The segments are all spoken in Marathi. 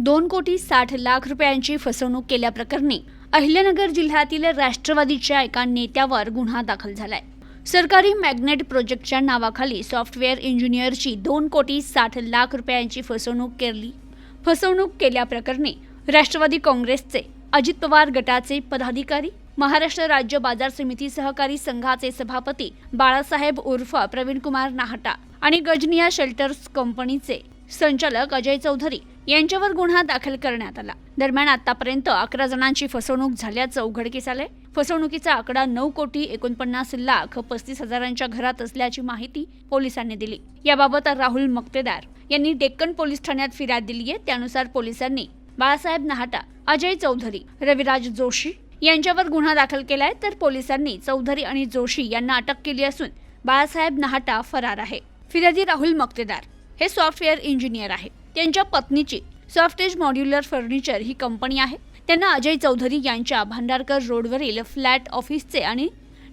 2,60,00,000 रुपयांची फसवणूक केल्याप्रकरणी अहिल्यानगर जिल्ह्यातील राष्ट्रवादीच्या एका नेत्यावर गुन्हा दाखल झालाय। सरकारी मॅग्नेट प्रोजेक्टच्या नावाखाली सॉफ्टवेअर इंजिनियरची 2,60,00,000 रुपयांची फसवणूक केल्याप्रकरणी राष्ट्रवादी काँग्रेसचे अजित पवार गटाचे पदाधिकारी, महाराष्ट्र राज्य बाजार समिती सहकारी संघाचे सभापती बाळासाहेब उर्फ प्रवीण कुमार नाहटा आणि गजनिया शेल्टर्स कंपनीचे संचालक अजय चौधरी यांच्यावर गुन्हा दाखल करण्यात आला। दरम्यान आतापर्यंत 11 जणांची फसवणूक झाल्याचं उघडकीस आलंय। फसवणुकीचा आकडा 9,49,35,000च्या घरात असल्याची माहिती पोलिसांनी दिली। याबाबत राहुल मक्तेदार यांनी डेक्कन पोलीस ठाण्यात फिर्याद दिली आहे। त्यानुसार पोलिसांनी बाळासाहेब नाहटा, अजय चौधरी, रविराज जोशी यांच्यावर गुन्हा दाखल केलाय, तर पोलिसांनी चौधरी आणि जोशी यांना अटक केली असून बाळासाहेब नाहटा फरार आहे। फिर्यादी राहुल मक्तेदार हे सॉफ्टवेअर इंजिनियर आहे। त्यांच्या पत्नीची सॉफ्टेज मॉड्युलर फर्निचर ही कंपनी आहे। त्यांना अजय चौधरी यांच्या भांडारकर रोडवरील फ्लॅट ऑफिसचे आणि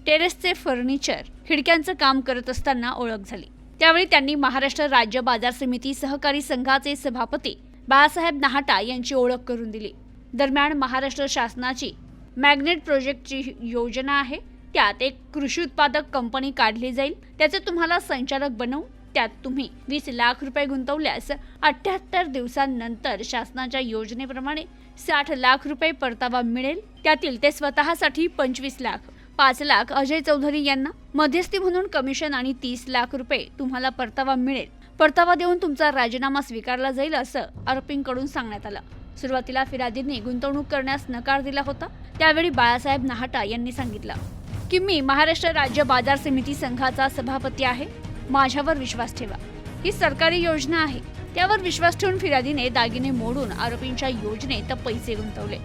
टेरेसचे फर्निचर खिडक्यांचं काम करत असताना ओळख झाली। त्यावेळी त्यांनी महाराष्ट्र राज्य बाजार समिती सहकारी संघाचे सभापती बाळासाहेब नाहटा यांची ओळख करून दिली। दरम्यान महाराष्ट्र शासनाची मॅग्नेट प्रोजेक्टची योजना आहे, त्यात एक कृषी उत्पादक कंपनी काढली जाईल। त्याचे तुम्हाला संचालक बनवू, त्यात तुम्ही 20 लाख रुपये गुंतवल्यास 78 दिवसांनंतर शासनाच्या योजनेप्रमाणे 60 लाख रुपये परतावा मिळेल। त्यातील ते स्वतःसाठी 25 लाख, 5 लाख अजय चौधरी यांना मध्यस्थी म्हणून कमिशन आणि 30 लाख रुपये तुम्हाला परतावा मिळेल। परतावा देऊन तुमचा राजीनामा स्वीकारला जाईल असं आरोपींकडून सांगण्यात आलं। सुरुवातीला फिर्यादींनी गुंतवणूक करण्यास नकार दिला होता। त्यावेळी बाळासाहेब नाहटा यांनी सांगितलं की मी महाराष्ट्र राज्य बाजार समिती संघाचा सभापती आहे, माझ्यावर विश्वास ठेवा, ही सरकारी योजना आहे। त्यावर विश्वास ठेवून फिर्यादीने दागिने मोडून आरोपींच्या योजनेत पैसे गुंतवले।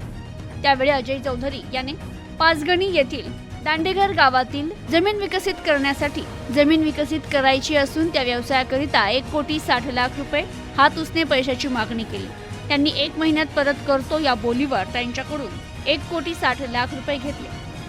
त्यावेळी अजय चौधरी याने पाचगणी येथील दांडेघर गावातील जमीन विकसित करण्यासाठी जमीन विकसित करायची असून त्या व्यवसायाकरिता 1,60,00,000 रुपये हात उसने पैशाची मागणी केली। त्यांनी 1 महिन्यात परत करतो या बोलीवर त्यांच्याकडून 1,60,00,000 रुपये घेतले।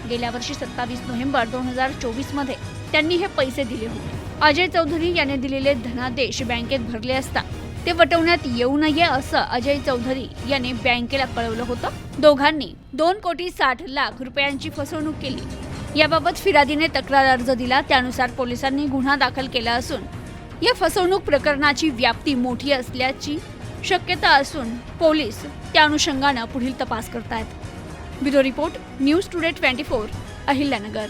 गेल्या वर्षी 27 नोव्हेंबर 2024 मध्ये त्यांनी हे पैसे दिले होते। अजय चौधरी याने दिलेले धनादेश बँकेत भरले असता ते वटवण्यात येऊ नये असं अजय चौधरी याने बँकेला कळवलं होतं। दोघांनी 2,60,00,000 रुपयांची फसवणूक केली। याबाबत फिर्यादीने तक्रार अर्ज दिला। त्यानुसार पोलिसांनी गुन्हा दाखल केला असून या फसवणूक प्रकरणाची व्याप्ती मोठी असल्याची शक्यता असून पोलीस त्या अनुषंगाने पुढील तपास करतायत। Bureau report, news today 24, Ahilyanagar.